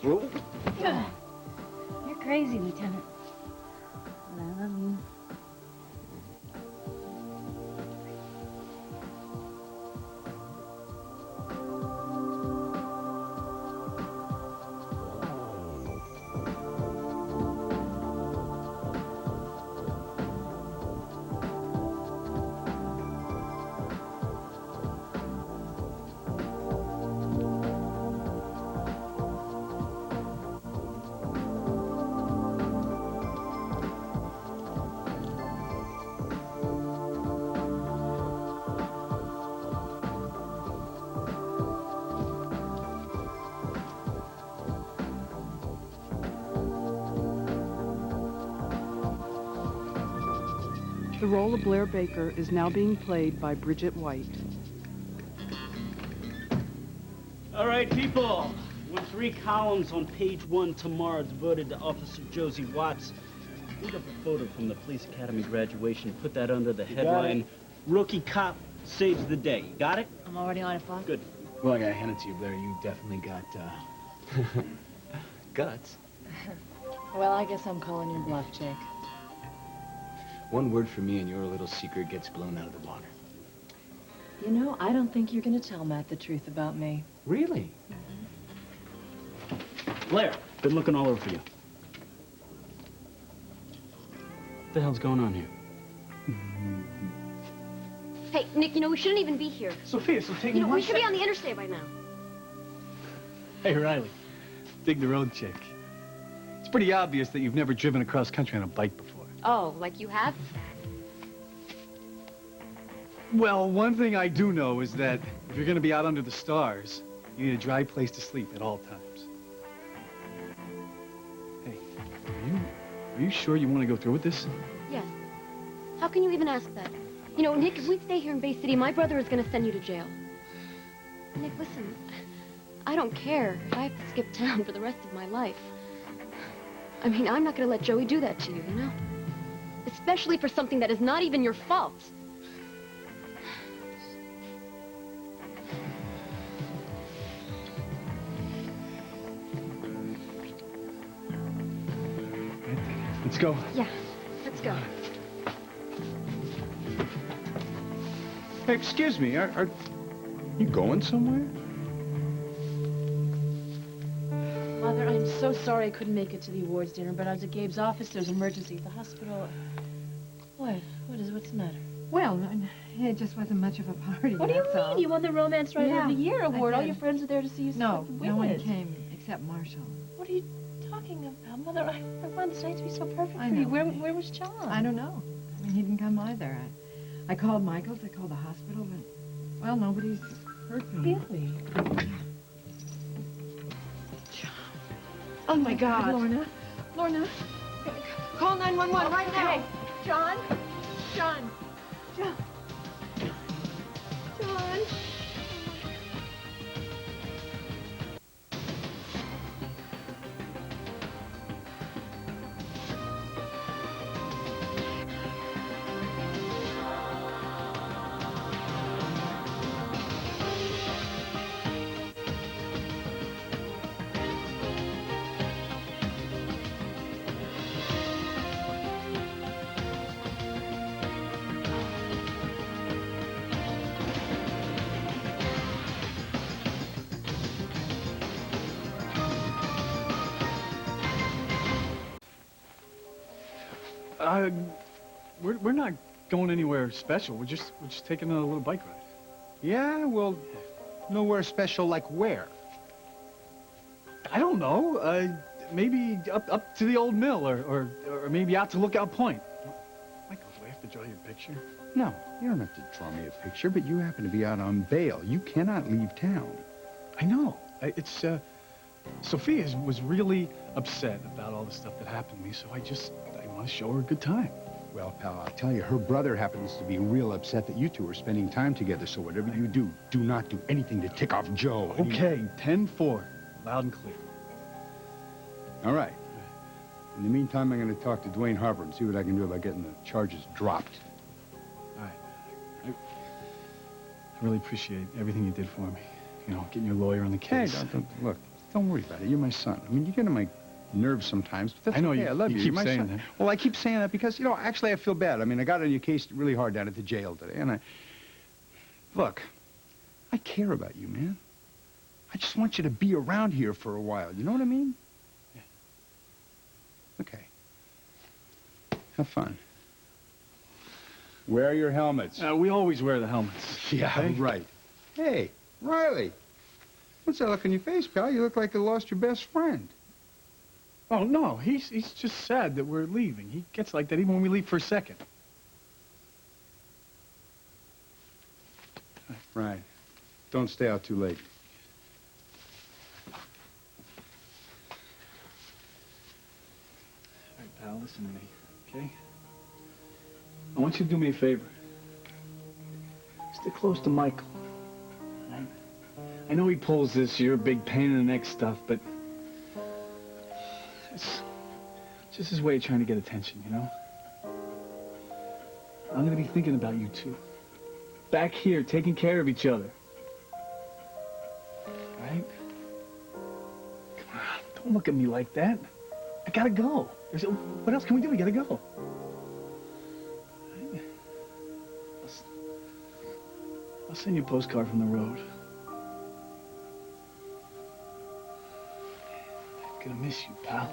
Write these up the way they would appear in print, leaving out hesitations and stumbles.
Whoa. You're crazy, Lieutenant. But I love you. The role of Blair Baker is now being played by Bridget White. All right, people. With 3 columns on page 1 tomorrow devoted to Officer Josie Watts, dig up a photo from the police academy graduation, put that under the headline, Rookie Cop Saves the Day. You got it? I'm already on it, Bob. Good. Well, I gotta hand it to you, Blair. You definitely got, guts. Well, I guess I'm calling your bluff, Jake. One word from me and your little secret gets blown out of the water. You know, I don't think you're going to tell Matt the truth about me. Really? Blair, been looking all over for you. What the hell's going on here? Hey, Nick, you know, we shouldn't even be here. Sophia, so take me We should be on the interstate by now. Hey, Riley. Dig the road chick. It's pretty obvious that you've never driven across country on a bike before. Oh, like you have? Well, one thing I do know is that if you're gonna be out under the stars, you need a dry place to sleep at all times. Hey, are you sure you want to go through with this? Yes. How can you even ask that? You know, Nick, if we stay here in Bay City, my brother is going to send you to jail. Nick, listen, I don't care if I have to skip town for the rest of my life. I mean, I'm not going to let Joey do that to you, you know? Especially for something that is not even your fault. Let's go. Yeah, let's go. Hey, excuse me, are you going somewhere? Mother, I'm so sorry I couldn't make it to the awards dinner, but I was at Gabe's office. There's an emergency at the hospital. What's the matter? Well, it just wasn't much of a party. What do you that's mean? all. You won the Romance Writer of the Year award. I All did. your friends are there to see you No, win no one it. came except Marshall. What are you talking about? Mother, I wanted this night to be so perfect I for you. know. Where was John? I don't know. I mean, he didn't come either. I called Michael's, I called the hospital, but, well, nobody's heard from him. Really? Oh, my God. Lorna, call 911 right now. John. John. We're not going anywhere special. We're just taking a little bike ride. Yeah, well, nowhere special like where? I don't know. Maybe up to the old mill, or maybe out to Lookout Point. Michael, do I have to draw you a picture? No, you don't have to draw me a picture, but you happen to be out on bail. You cannot leave town. I know. It's Sophia was really upset about all the stuff that happened to me, so I want to show her a good time. Well, pal, I'll tell you, her brother happens to be real upset that you two are spending time together, so whatever you do, do not do anything to tick off Joe. Okay, 10-4. Loud and clear. All right. In the meantime, I'm going to talk to Dwayne Harper and see what I can do about getting the charges dropped. All right. I really appreciate everything you did for me. You know, getting your lawyer on the Hey, case. look, Don't worry about it. You're my son. I mean, you get on my nerves sometimes, but that's I know okay. you- I love you you. keep You're my saying son. that. Well, I keep saying that because, you know, actually I feel bad. I mean, I got on your case really hard down at the jail today, and Look, I care about you, man. I just want you to be around here for a while. You know what I mean? Yeah. Okay. Have fun. Wear your helmets. We always wear the helmets. Yeah, okay? right. Hey, Riley. What's that look on your face, pal? You look like you lost your best friend. Oh, no, he's just sad that we're leaving. He gets like that even when we leave for a second. Right. Don't stay out too late. All right, pal, listen to me, okay? I want you to do me a favor. Stick close to Michael. All right? I know he pulls this, you're a big pain in the neck stuff, but it's just his way of trying to get attention, you know? I'm gonna be thinking about you two. Back here, taking care of each other. Right? Come on, don't look at me like that. I gotta go. What else can we do? We gotta go. Right? I'll send you a postcard from the road. I'm gonna miss you, pal.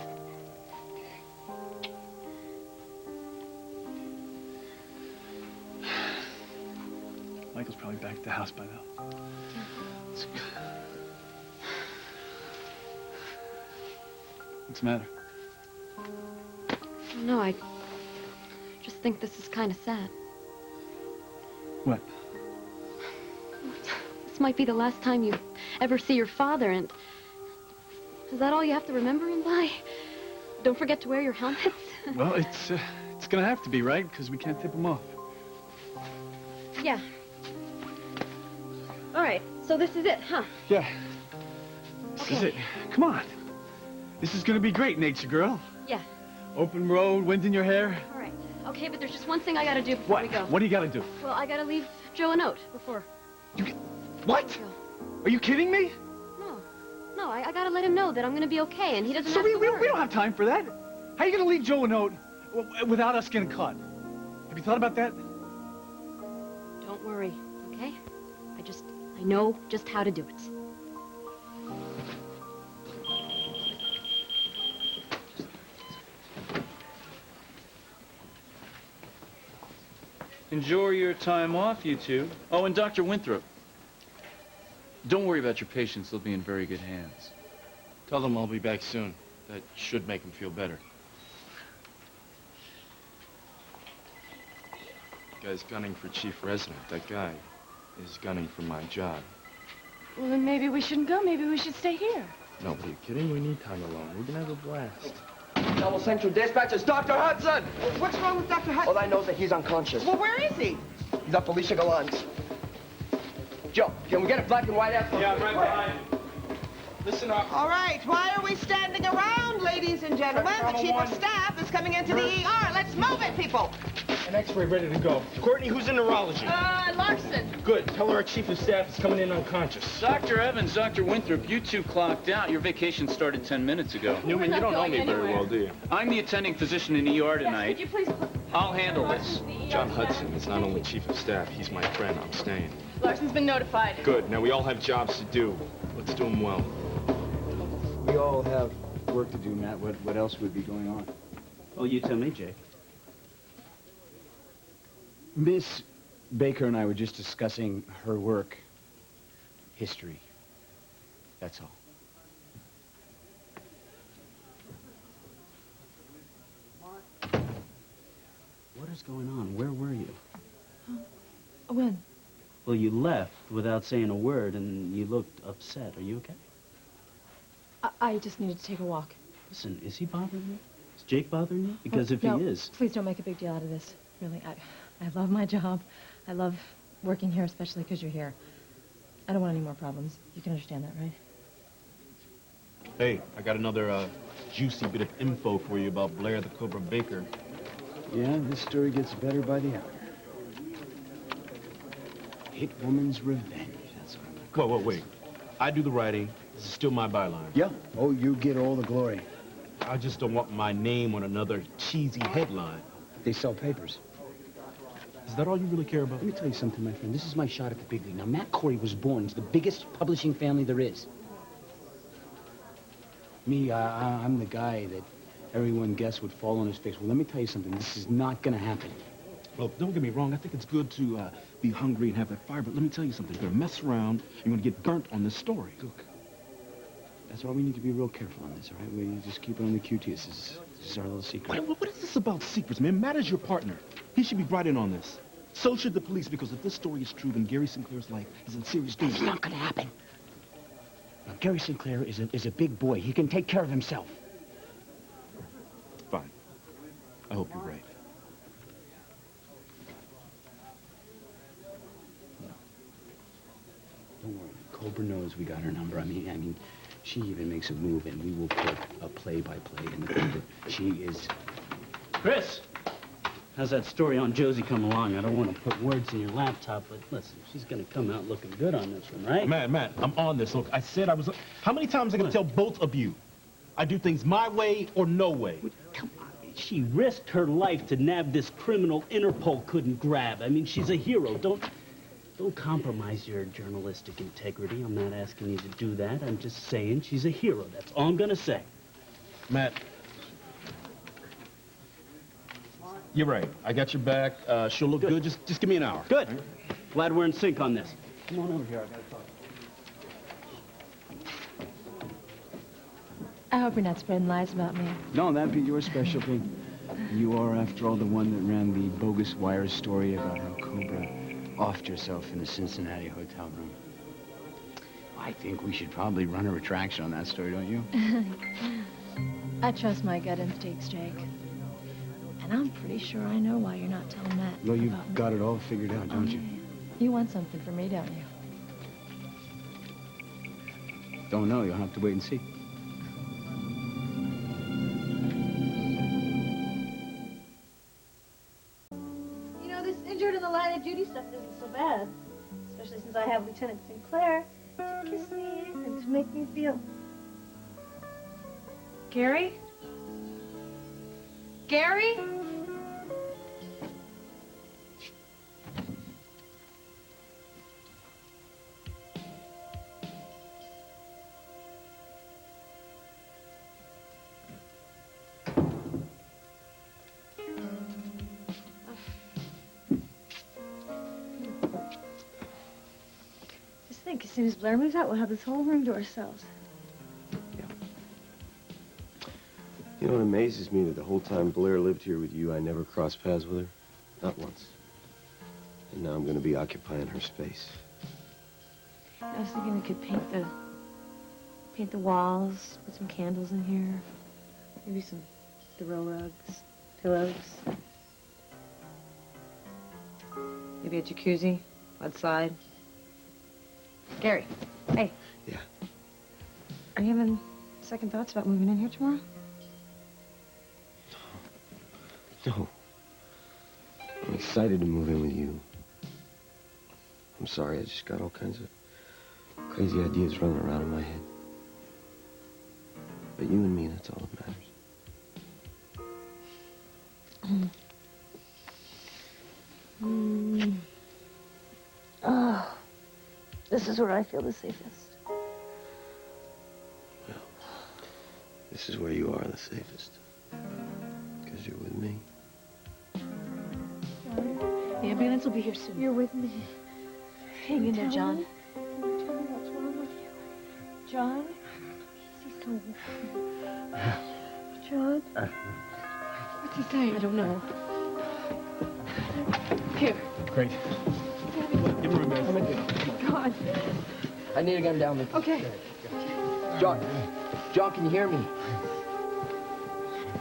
Michael's probably back at the house by now. What's the matter? No, I just think this is kind of sad. What? This might be the last time you ever see your father, and is that all you have to remember him by? Don't forget to wear your helmets. Well, it's gonna have to be, right? Because we can't tip him off. Yeah. All right, so this is it, huh? Yeah. This is it. Come on. This is gonna be great, nature girl. Yeah. Open road, wind in your hair. All right. Okay, but there's just one thing I gotta do before What? we go. What do you gotta do? Well, I gotta leave Joe a note before What? we go. Are you kidding me? No, I gotta let him know that I'm gonna be okay, and he doesn't So have we to worry. don't have time for that. How are you gonna leave Joe a note without us getting caught? Have you thought about that? Don't worry, okay? I know just how to do it. Enjoy your time off, you two. Oh, and Dr. Winthrop. Don't worry about your patients. They'll be in very good hands. Tell them I'll be back soon. That should make them feel better. Guy's gunning for chief resident. That guy is gunning for my job. Well, then maybe we shouldn't go. Maybe we should stay here. No, are you kidding? We need time alone. We're gonna have a blast. Double Central Dispatch, it's Dr. Hudson! What's wrong with Dr. Hudson? All I know is that he's unconscious. Well, where is he? He's up Felicia Gallant. Joe, can we get a black and white after? Yeah, right behind. Listen up. All right, why are we standing around, ladies and gentlemen? The chief of staff is coming into the ER. Let's move it, people. An X-ray ready to go. Courtney, who's in neurology? Larson. Good. Tell her our chief of staff is coming in unconscious. Dr. Evans, Dr. Winthrop, you two clocked out. Your vacation started 10 minutes ago. Newman, you don't know me very well, do you? I'm the attending physician in ER tonight. Could you please... I'll handle this. John Hudson is not only chief of staff, he's my friend. I'm staying. Larson's been notified. Good. Now, we all have jobs to do. Let's do them well. We all have work to do, Matt. What else would be going on? Oh, you tell me, Jake. Miss Baker and I were just discussing her work. History. That's all. What is going on? Where were you? When? Well, you left without saying a word, and you looked upset. Are you okay? I just needed to take a walk. Listen, is he bothering you? Is Jake bothering you? Because if no, he is... Please don't make a big deal out of this. Really, I love my job. I love working here, especially because you're here. I don't want any more problems. You can understand that, right? Hey, I got another juicy bit of info for you about Blair the Cobra Baker. Yeah, this story gets better by the hour. Hit woman's revenge. That's what I'm... Whoa, wait. I do the writing, This is still my byline. Yeah. Oh, you get all the glory. I just don't want my name on another cheesy headline. They sell papers. Is that all you really care about? Let me tell you something, my friend. This is my shot at the big league. Now, Matt Corey was born into the biggest publishing family there is. Me, I'm the guy that everyone guessed would fall on his face. Well, let me tell you something. This is not going to happen. Well, don't get me wrong. I think it's good to be hungry and have that fire, but let me tell you something. You're going to mess around. You're going to get burnt on this story. Look, that's why we need to be real careful on this, all right? We just keep it on the QT. This is our little secret. What is this about secrets, man? Matt is your partner. He should be brought in on this. So should the police, because if this story is true, then Gary Sinclair's life is in serious danger. It's not going to happen. Now, Gary Sinclair is a big boy. He can take care of himself. Fine. I hope you're right. Don't worry. Cobra knows we got her number. I mean, she even makes a move, and we will put a play-by-play in the paper. She is... Chris! How's that story on Josie come along? I don't want to put words in your laptop, but listen, she's going to come out looking good on this one, right? Matt, I'm on this. Look, I said I was... How many times am I going to tell both of you? I do things my way or no way. Come on. She risked her life to nab this criminal Interpol couldn't grab. I mean, she's a hero. Don't compromise your journalistic integrity. I'm not asking you to do that. I'm just saying she's a hero. That's all I'm going to say. Matt... You're right. I got your back. She'll look good. Just give me an hour. Good. Right? Glad we're in sync on this. Come on over here. I gotta talk. I hope you're not spreading lies about me. No, that'd be your specialty. You are, after all, the one that ran the bogus wire story about how Cobra offed herself in a Cincinnati hotel room. I think we should probably run a retraction on that story, don't you? I trust my gut instincts, Jake. And I'm pretty sure I know why you're not telling Matt. Well, you've got it all figured out, don't you? You want something from me, don't you? Don't know. You'll have to wait and see. You know, this injured in the line of duty stuff isn't so bad. Especially since I have Lieutenant Sinclair to kiss me and to make me feel... Gary? Gary? Just think, as soon as Blair moves out, we'll have this whole room to ourselves. You know, it amazes me that the whole time Blair lived here with you, I never crossed paths with her. Not once. And now I'm going to be occupying her space. I was thinking we could paint the walls, put some candles in here. Maybe some throw rugs, pillows. Maybe a jacuzzi outside. Gary, hey. Yeah? Are you having second thoughts about moving in here tomorrow? No. I'm excited to move in with you. I'm sorry, I just got all kinds of crazy ideas running around in my head. But you and me, that's all that matters. Oh, this is where I feel the safest. Well, this is where you are the safest. Because you're with me. The ambulance will be here soon. You're with me. Hang in there, John. Tell me what's wrong with you. John? He's so... John? What's he saying? I don't know. Here. Great. Give me a minute. God. I need to get him down there. Okay. John, can you hear me?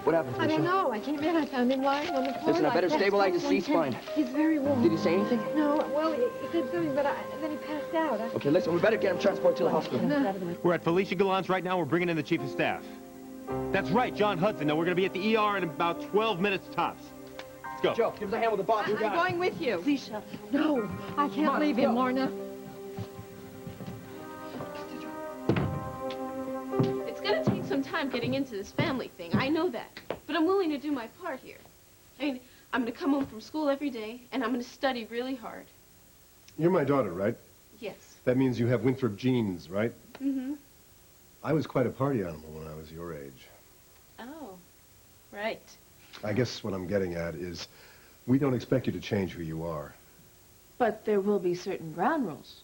What happened, I don't know. I came in. I found him lying on the floor. Listen, I better stabilize his C-spine. He's very warm. Did he say anything? No. Well, he said something, but then he passed out. Okay, listen, we better get him transported to the hospital. We're at Felicia Gallant's right now. We're bringing in the chief of staff. That's right, John Hudson. Now, we're going to be at the ER in about 12 minutes tops. Let's go. Joe, give us a hand with the box. I'm going with you. Alicia, no. I can't leave him, Lorna. getting into this family thing. I know that. But I'm willing to do my part here. I mean, I'm going to come home from school every day, and I'm going to study really hard. You're my daughter, right? Yes. That means you have Winthrop genes, right? Mm-hmm. I was quite a party animal when I was your age. Oh, right. I guess what I'm getting at is we don't expect you to change who you are. But there will be certain ground rules.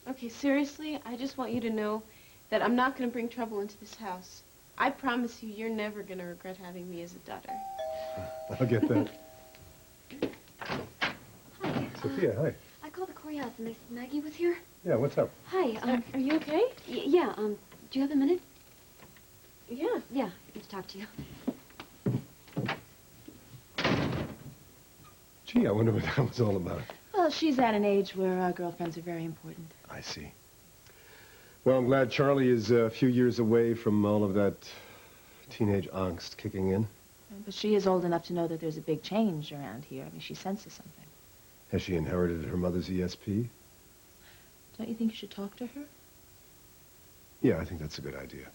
Okay, seriously, I just want you to know that I'm not going to bring trouble into this house. I promise you, you're never going to regret having me as a daughter. I'll get that. Hi. Sophia, hi. I called the courthouse and they said Maggie was here. Yeah, what's up? Hi. Are you okay? Yeah. Do you have a minute? Yeah. Yeah. I need to talk to you. Gee, I wonder what that was all about. Well, she's at an age where our girlfriends are very important. I see. Well, I'm glad Charlie is a few years away from all of that teenage angst kicking in. But she is old enough to know that there's a big change around here. I mean, she senses something. Has she inherited her mother's ESP? Don't you think you should talk to her? Yeah, I think that's a good idea.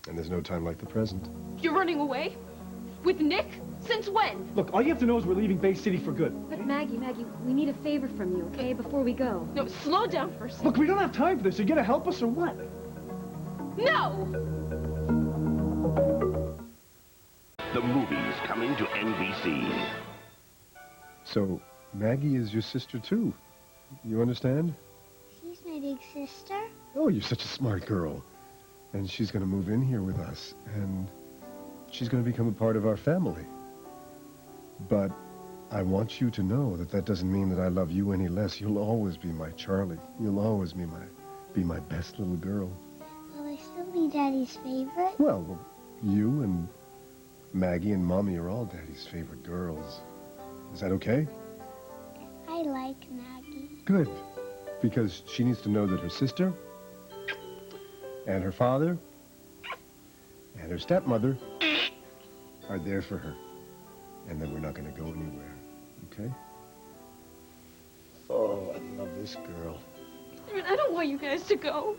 And there's no time like the present. You're running away? With Nick? Since when? Look, all you have to know is we're leaving Bay City for good. But Maggie, we need a favor from you, okay, before we go. No, slow down for a second. Look, we don't have time for this. Are you gonna help us or what? No! The movie's coming to NBC. So, Maggie is your sister, too. You understand? She's my big sister. Oh, you're such a smart girl. And she's going to move in here with us. And she's going to become a part of our family. But I want you to know that that doesn't mean that I love you any less. You'll always be my Charlie. You'll always be my best little girl. Will I still be Daddy's favorite? Well, you and Maggie and Mommy are all Daddy's favorite girls. Is that okay? I like Maggie. Good. Because she needs to know that her sister and her father and her stepmother are there for her. And that we're not going to go anywhere. Okay? Oh, I love this girl. I mean, I don't want you guys to go.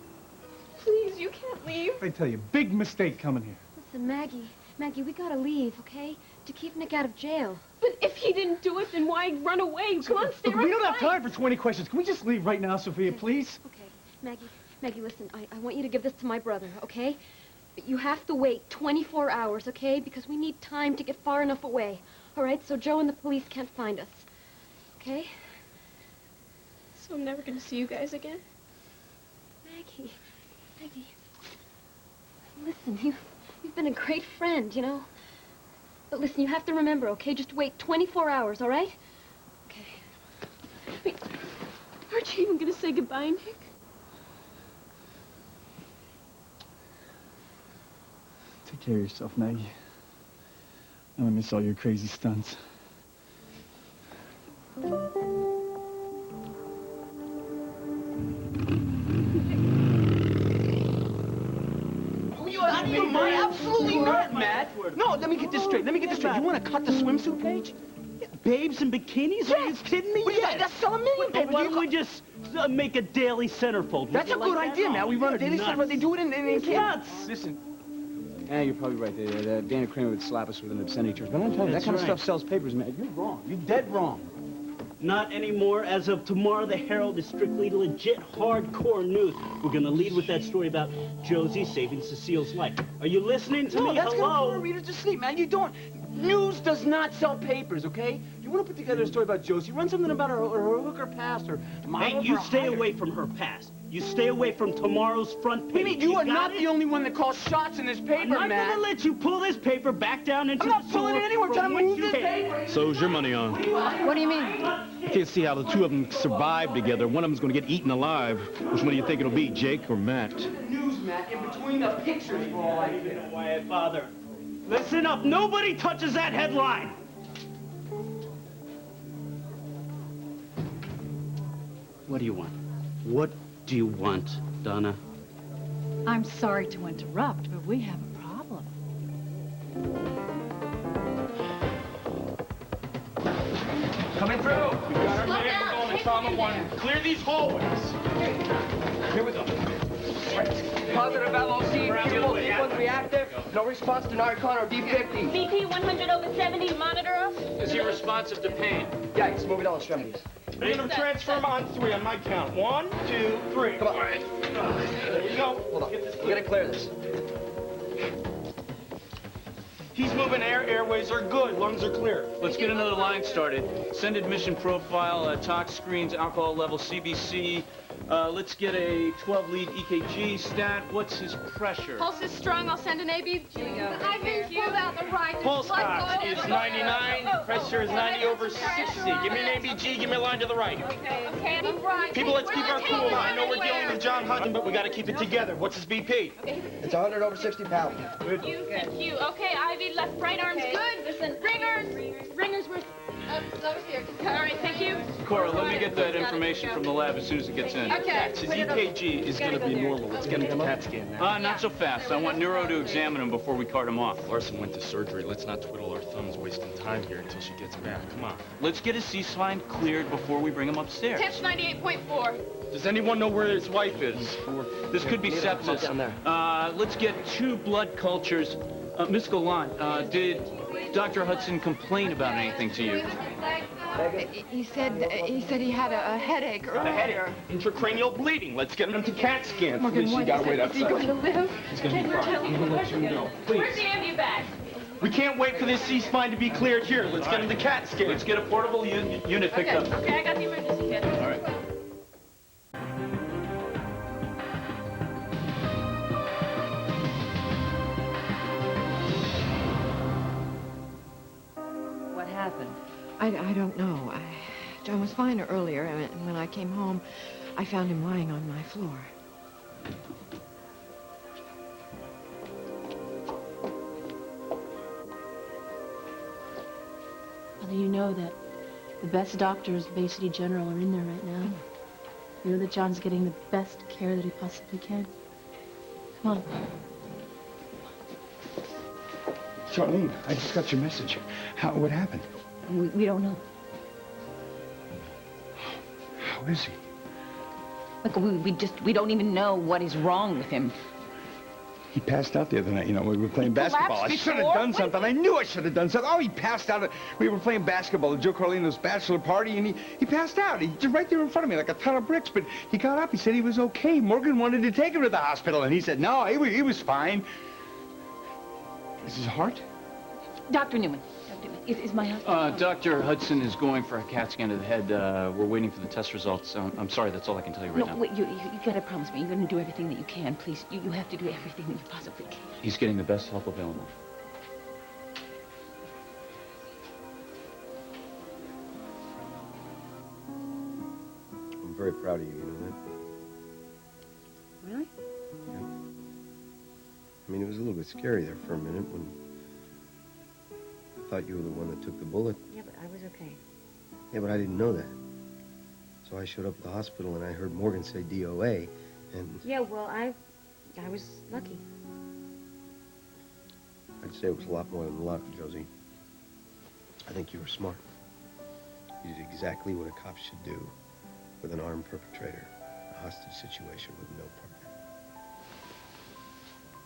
Please, you can't leave. I tell you, big mistake coming here. Listen, Maggie, we gotta leave, okay? To keep Nick out of jail. But if he didn't do it, then why run away? Come on, stay Look, right we don't have beside. time for 20 questions. Can we just leave right now, Sophia, please? Okay, Maggie, listen, I want you to give this to my brother, okay? But you have to wait 24 hours, okay? Because we need time to get far enough away. All right, so Joe and the police can't find us. Okay? So I'm never going to see you guys again? Maggie. Listen, you've been a great friend, you know? But listen, you have to remember, okay? Just wait 24 hours, all right? Okay. Wait, aren't you even going to say goodbye, Nick? Take care of yourself, Maggie. I'm gonna miss all your crazy stunts. You out of your mind? Absolutely not, Matt. No, let me get this straight. You want to cut the swimsuit page? Babes in bikinis? Are you kidding me? Yeah, that's selling a million Hey, papers. why don't we just make a daily centerfold? That's a good idea, Matt. We run a daily centerfold. They do it in It's nuts. Listen. Yeah, you're probably right. Dana Kramer would slap us with an obscenity charge. But I'm telling you, that kind of stuff sells papers, man. You're wrong. You're dead wrong. Not anymore. As of tomorrow, the Herald is strictly legit, hardcore news. We're going to lead with that story about Josie saving Cecile's life. Are you listening to me? That's Hello? gonna put our readers to sleep, man. You don't. News does not sell papers, okay? You want to put together a story about Josie, run something about her hooker past, or Hey, you stay away from her past. You stay away from tomorrow's front page. What do you mean? You are not the only one that calls shots in this paper, I'm not Matt. going to let you pull this paper back down into I'm not the pulling sewer it anywhere. I'm from trying to which move you this came. paper. So who's your money on? What do you mean? I can't see how the two of them survive together. One of them's going to get eaten alive. Which one do you think it'll be, Jake or Matt? News, Matt, in between the pictures for all I care. Quiet, Father. Listen up. Nobody touches that headline. What do you want? What do you want, Donna? I'm sorry to interrupt, but we have a problem. Coming through. We got our man. We're going to trauma 1. Clear these hallways. Here we go. Positive LOC, people D1 reactive. No response to Narcon or D50. BP 100 over 70, monitor us. Is he responsive to pain? Yeah, he's moving all extremities. We're gonna transfer him on 3 on my count. 1, 2, 3. Come on. There you go. Hold on. We gotta clear this. He's moving airways are good, lungs are clear. Let's get another line started. Send admission profile, tox screens, alcohol level, CBC. Let's get a 12-lead EKG stat. What's his pressure? Pulse is strong. I'll send an ABG. I've been pulled out the right. Pulse ox is 99, pressure is 90 over 60. Give me an ABG, give me a line to the right. Okay, I'm right. People, let's keep our cool. I know we're dealing with John Hudson, but we gotta keep it together. What's his BP? It's 100 over 60 pounds. Good. Thank you. Okay, Ivy, left, right arm's good. Listen, ringers were over here. All right, thank you. Cora, let me get that information from the lab as soon as it gets in. Okay. His EKG is gonna be normal. Let's get him to CAT scan now. Not so fast. I want Neuro to examine him before we cart him off. Larson went to surgery. Let's not twiddle our thumbs wasting time here until she gets back. Come on. Let's get his C-spine cleared before we bring him upstairs. Temps 98.4. Does anyone know where his wife is? This could be sepsis. Down there. Let's get 2 blood cultures. Miss Golan, did Dr. Hudson complain about anything to you? He said he had a headache Got a headache. Intracranial bleeding. Let's get him to CAT scan. Morgan, Please, you gotta wait outside. Is he going to live? He's gonna be fine. We will let you know. Please. Where's the ambu bag? We can't wait for this C-spine to be cleared here. Let's get him to CAT scan. Let's get a portable unit picked up. Okay, I got the emergency kit. All right. What happened? I don't know. John was fine earlier, and when I came home, I found him lying on my floor. Mother, you know that the best doctors, Bay City General, are in there right now. You know that John's getting the best care that he possibly can. Come on. Charlene, I just got your message. What happened? We don't know. How is he? Look, we don't even know what is wrong with him. He passed out the other night. You know, we were playing basketball. I should have before? done something. I knew I should have done something. Oh, he passed out. We were playing basketball at Joe Carlino's bachelor party, and he passed out. He just right there in front of me, like a ton of bricks. But he got up. He said he was okay. Morgan wanted to take him to the hospital, and he said, no, he was fine. Is his heart? Dr. Newman, is my husband... Dr. Hudson is going for a CAT scan to the head. We're waiting for the test results. I'm sorry, that's all I can tell you right now. Wait, you gotta promise me. You're gonna do everything that you can, please. You have to do everything that you possibly can. He's getting the best help available. I'm very proud of you, you know that? Really? Yeah. I mean, it was a little bit scary there for a minute when I thought you were the one that took the bullet. Yeah, but I was okay. Yeah, but I didn't know that. So I showed up at the hospital and I heard Morgan say DOA, and Yeah, well, I was lucky. I'd say it was a lot more than luck, Josie. I think you were smart. You did exactly what a cop should do with an armed perpetrator, a hostage situation with no partner.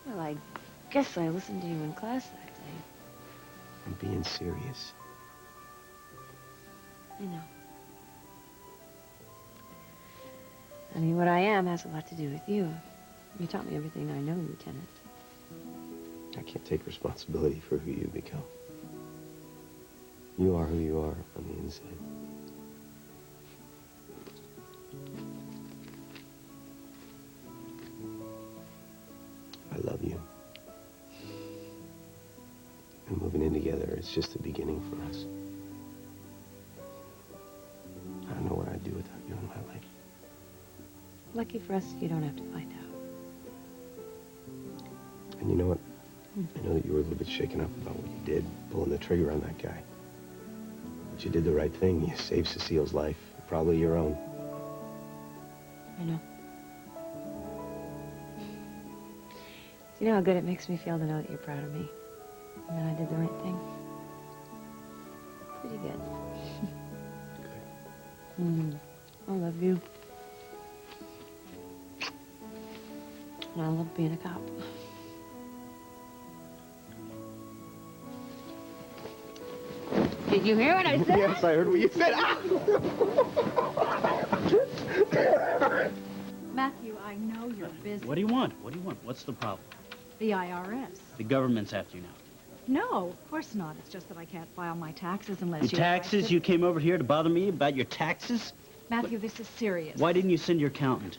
Well, I guess I listened to you in class that day. I'm being serious. I know. I mean, what I am has a lot to do with you. You taught me everything I know, Lieutenant. I can't take responsibility for who you become. You are who you are on the inside. I love you. And moving in together, it's just the beginning for us. I don't know what I'd do without you in my life. Lucky for us, you don't have to find out. And you know what? I know that you were a little bit shaken up about what you did, pulling the trigger on that guy. But you did the right thing. You saved Cecile's life, probably your own. I know. Do you know how good it makes me feel to know that you're proud of me? And that I did the right thing? Pretty good. I love you. And I love being a cop. Did you hear what I said? Yes, I heard what you said. Matthew, I know you're busy. What do you want? What do you want? What's the problem? The IRS. The government's after you now. No, of course not. It's just that I can't file my taxes unless Your taxes? You came over here to bother me about your taxes? Matthew, this is serious. Why didn't you send your accountant?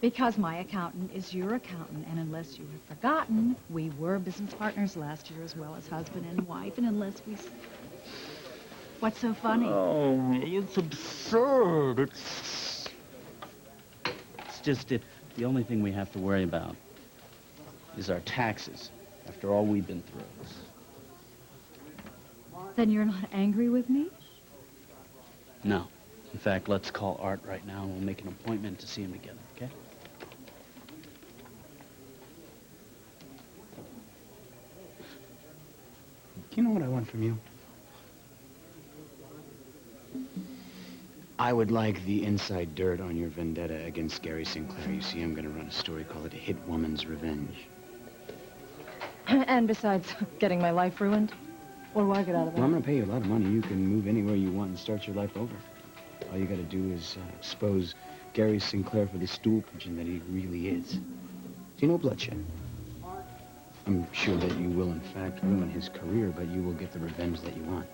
Because my accountant is your accountant, and unless you have forgotten, we were business partners last year as well as husband and wife, and unless we... What's so funny? Oh, it's absurd. It's just it. The only thing we have to worry about is our taxes, after all we've been through. Then you're not angry with me? No. In fact, let's call Art right now, and we'll make an appointment to see him together, okay? Do you know what I want from you? I would like the inside dirt on your vendetta against Gary Sinclair. You see, I'm going to run a story, call it A Hit Woman's Revenge. And besides getting my life ruined, what do I get out of it? Well, I'm going to pay you a lot of money. You can move anywhere you want and start your life over. All you got to do is expose Gary Sinclair for the stool pigeon that he really is. See, no bloodshed. I'm sure that you will, in fact, ruin his career, but you will get the revenge that you want.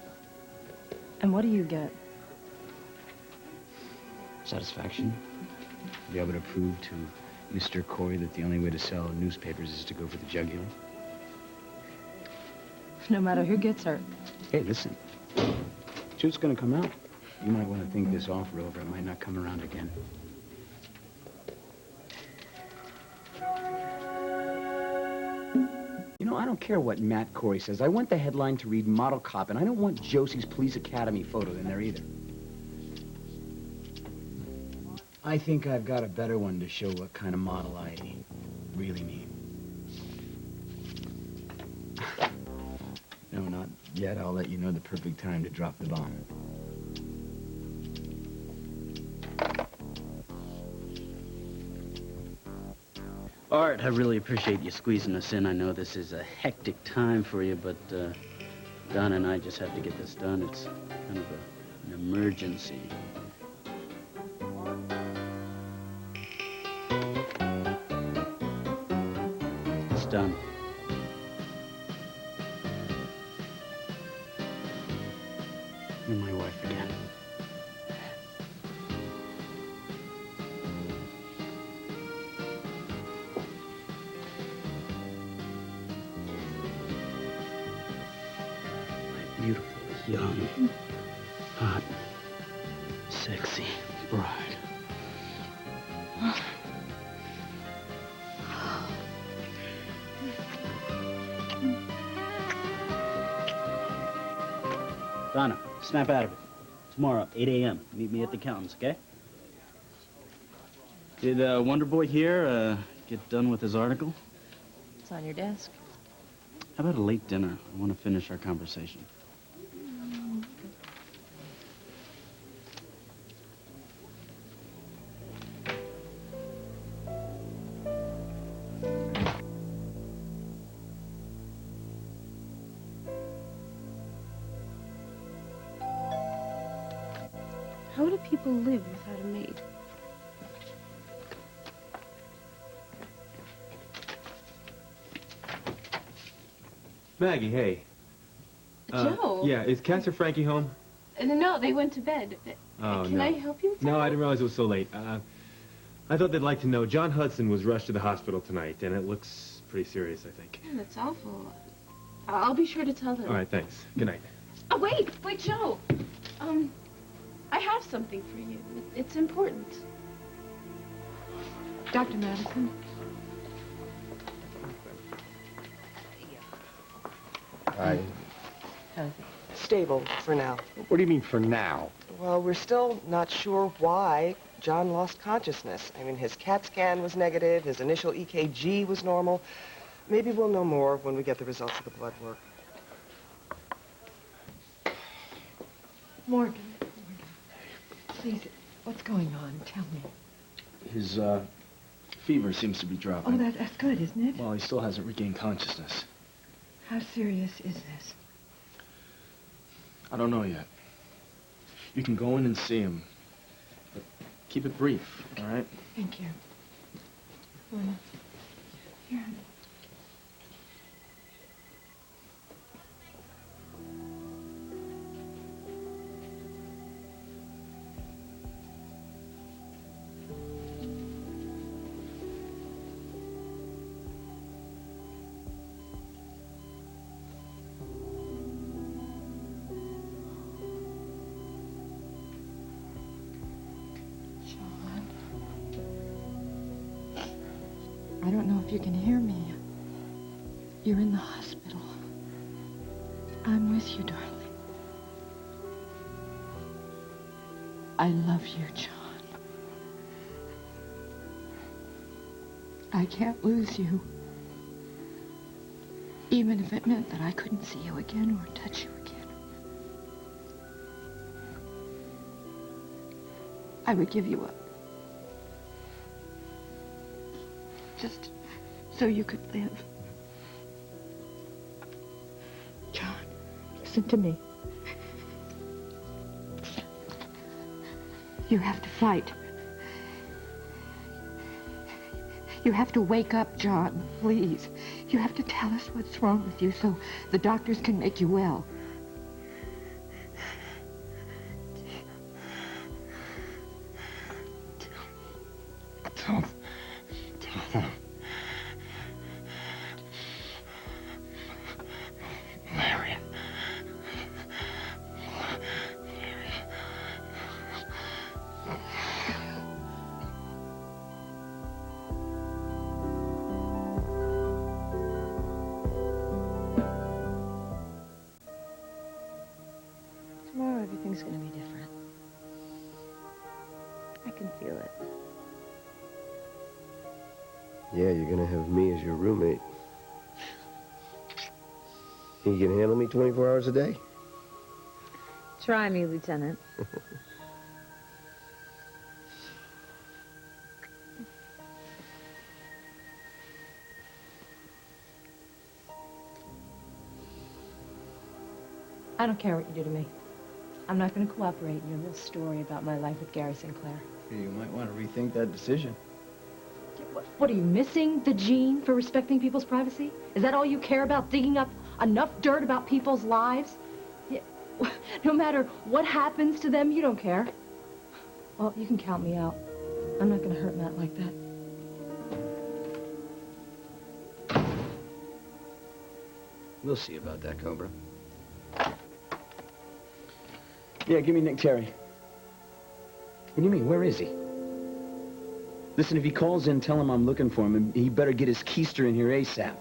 And what do you get? Satisfaction. Be able to prove to Mr. Corey that the only way to sell newspapers is to go for the jugular. No matter who gets hurt. Hey, listen. Truth's gonna come out. You might want to think this off, Rover. It might not come around again. You know, I don't care what Matt Corey says. I want the headline to read Model Cop, and I don't want Josie's Police Academy photo in there either. I think I've got a better one to show what kind of model I really mean. No, not yet. I'll let you know the perfect time to drop the bomb. Art, I really appreciate you squeezing us in. I know this is a hectic time for you, but Don and I just have to get this done. It's kind of an emergency. It's done. You're my wife again. My beautiful, young, hot, sexy bride. Donna, snap out of it. Tomorrow, 8 a.m. Meet me at the accountant's, okay? Did Wonder Boy here get done with his article? It's on your desk. How about a late dinner? I want to finish our conversation. How do people live without a maid? Maggie, hey. Joe? Yeah, is Cass or Frankie home? No, they went to bed. Oh, Can no. I help you with No, something? I didn't realize it was so late. I thought they'd like to know. John Hudson was rushed to the hospital tonight, and it looks pretty serious, I think. Man, that's awful. I'll be sure to tell them. All right, thanks. Good night. Oh, wait, Joe. I have something for you. It's important. Dr. Madison? Hi. Stable for now. What do you mean for now? Well, we're still not sure why John lost consciousness. I mean, his CAT scan was negative, his initial EKG was normal. Maybe we'll know more when we get the results of the blood work. Morgan. Please, what's going on? Tell me. His fever seems to be dropping. Oh, that's good, isn't it? Well, he still hasn't regained consciousness. How serious is this? I don't know yet. You can go in and see him. But keep it brief, all right? Thank you. Here. I don't know if you can hear me. You're in the hospital. I'm with you, darling. I love you, John. I can't lose you. Even if it meant that I couldn't see you again or touch you again. I would give you up. Just so you could live. John, listen to me. You have to fight. You have to wake up, John, please. You have to tell us what's wrong with you so the doctors can make you well. Tomorrow everything's gonna be different. I can feel it. Yeah, you're gonna have me as your roommate. You can handle me 24 hours a day? Try me, Lieutenant. I don't care what you do to me. I'm not going to cooperate in your little story about my life with Gary Sinclair. You might want to rethink that decision. What are you missing? The gene for respecting people's privacy? Is that all you care about, digging up enough dirt about people's lives? Yeah. No matter what happens to them, you don't care. Well, you can count me out. I'm not going to hurt Matt like that. We'll see about that, Cobra. Yeah, give me Nick Terry. What do you mean? Where is he? Listen, if he calls in, tell him I'm looking for him, and he better get his keister in here ASAP.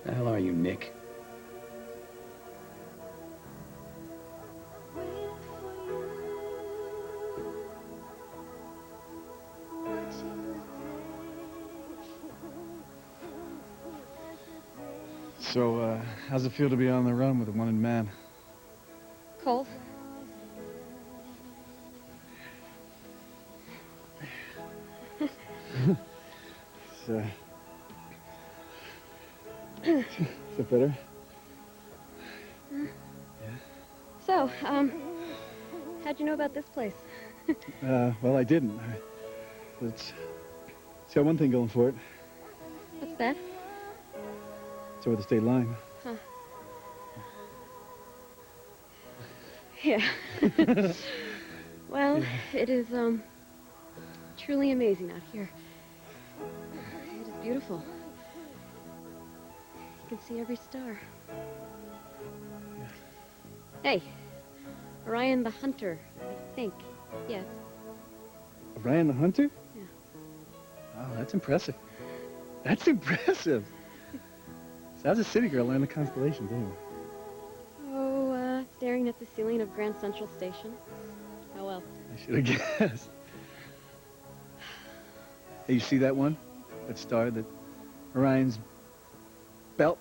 The hell are you, Nick? So, how's it feel to be on the run with a wanted man? Cold? Is it better? So, how'd you know about this place? Well, I didn't. It's got one thing going for it. What's that? It's over the state line. Huh. Yeah. Well, it is, truly amazing out here. It is beautiful. You can see every star. Hey, Orion the Hunter, I think. Yes. Orion the Hunter? Yeah. Oh, that's impressive. That's impressive. So how's a city girl learn the constellations anyway? Oh, staring at the ceiling of Grand Central Station. How else? I should have guessed. Hey, you see that one? That star that Orion's belt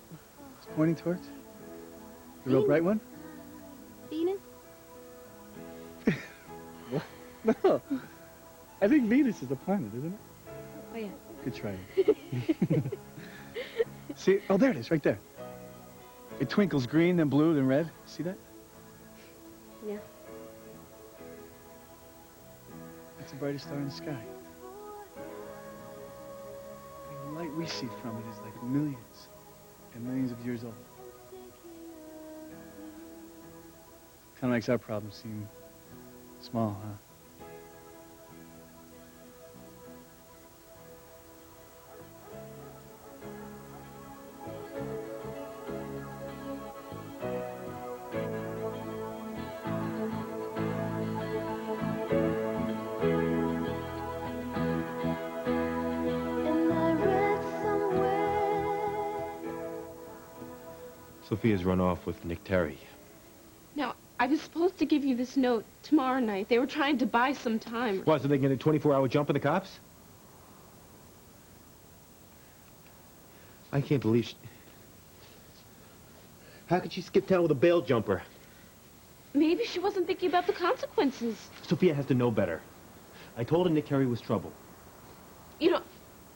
is pointing towards? The real bright one? Venus? No. I think Venus is a planet, isn't it? Oh, yeah. Good try. See? Oh, there it is, right there. It twinkles green, then blue, then red. See that? Yeah. That's the brightest star in the sky. The light we see from it is like millions and millions of years old. Kind of makes our problem seem small, huh? Sophia's run off with Nick Terry. Now, I was supposed to give you this note tomorrow night. They were trying to buy some time. Why, so they can get a 24-hour jump on the cops? I can't believe she... How could she skip town with a bail jumper? Maybe she wasn't thinking about the consequences. Sophia has to know better. I told her Nick Terry was trouble. You know,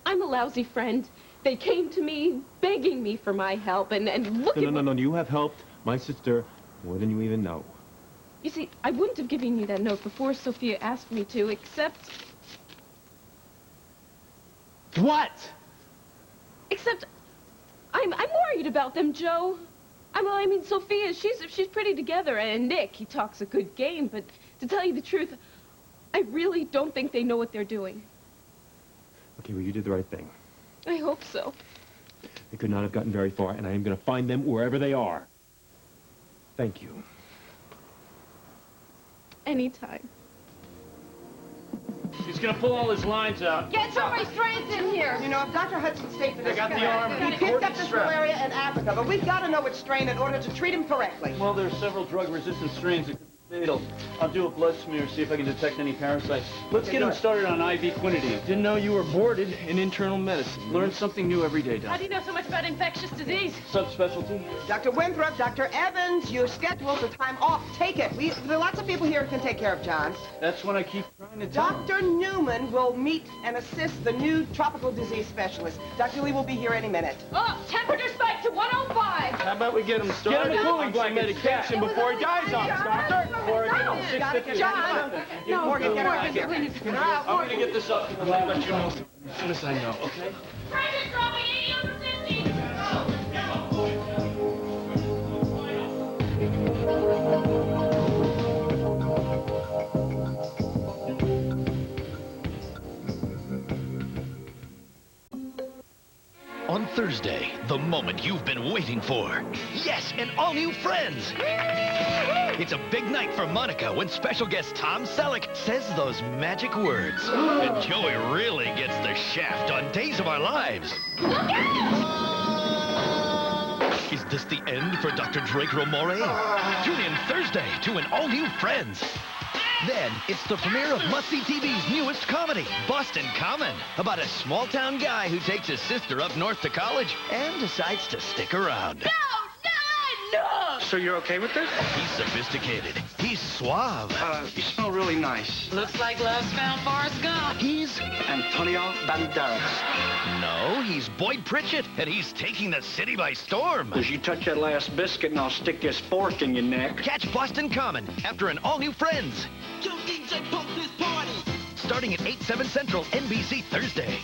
I'm a lousy friend. They came to me begging me for my help, and look at... No, you have helped my sister more than you even know. You see, I wouldn't have given you that note before Sophia asked me to, except... What? Except, I'm worried about them, Joe. I mean, Sophia, she's pretty together, and Nick, he talks a good game, but to tell you the truth, I really don't think they know what they're doing. Okay, well, you did the right thing. I hope so. They could not have gotten very far, and I am going to find them wherever they are. Thank you. Anytime. He's gonna pull all his lines out. Get some restraints in here. You know, if Dr. Hudson stayed for this, I got the arm. he picked up this malaria in Africa, but we've got to know which strain in order to treat him correctly. Well, there are several drug-resistant strains that could be fatal. I'll do a blood smear, see if I can detect any parasites. Let's get him started on IV quinidine. Didn't know you were boarded in internal medicine. Learn something new every day, How Doc. do you know so much about infectious disease? Subspecialty? Dr. Winthrop, Dr. Evans, your schedule for time off. Take it. There are lots of people here who can take care of John. That's what I keep trying to tell him. Dr. Newman will meet and assist the new tropical disease specialist. Dr. Lee will be here any minute. Oh, temperature spike to 105. How about we get him started? Get him a cooling on blanket medication before he dies on us, Doctor. Before I get him Gotta get John. No, Morgan, get her out Morgan, here. please. Get her out. I'm gonna get this up and I'll let you know as soon as I know, okay? Pressure's dropping 80 over 50. On Thursday, the moment you've been waiting for. Yes, and all new friends. It's a big night for Monica when special guest Tom Selleck says those magic words. And Joey really gets the shaft on Days of Our Lives. Look out! Is this the end for Dr. Drake Ramore? Tune in Thursday to an all-new Friends. Then, it's the premiere of Must-See TV's newest comedy, Boston Common, about a small-town guy who takes his sister up north to college and decides to stick around. No! So you're okay with this? He's sophisticated. He's suave. You smell really nice. Looks like love's found Forrest Gump. He's Antonio Banderas. No, he's Boyd Pritchett, and he's taking the city by storm. As you touch that last biscuit and I'll stick this fork in your neck. Catch Boston Common after an all-new Friends. Yo, DJ, pump this party. Starting at 8/7 Central, NBC Thursday.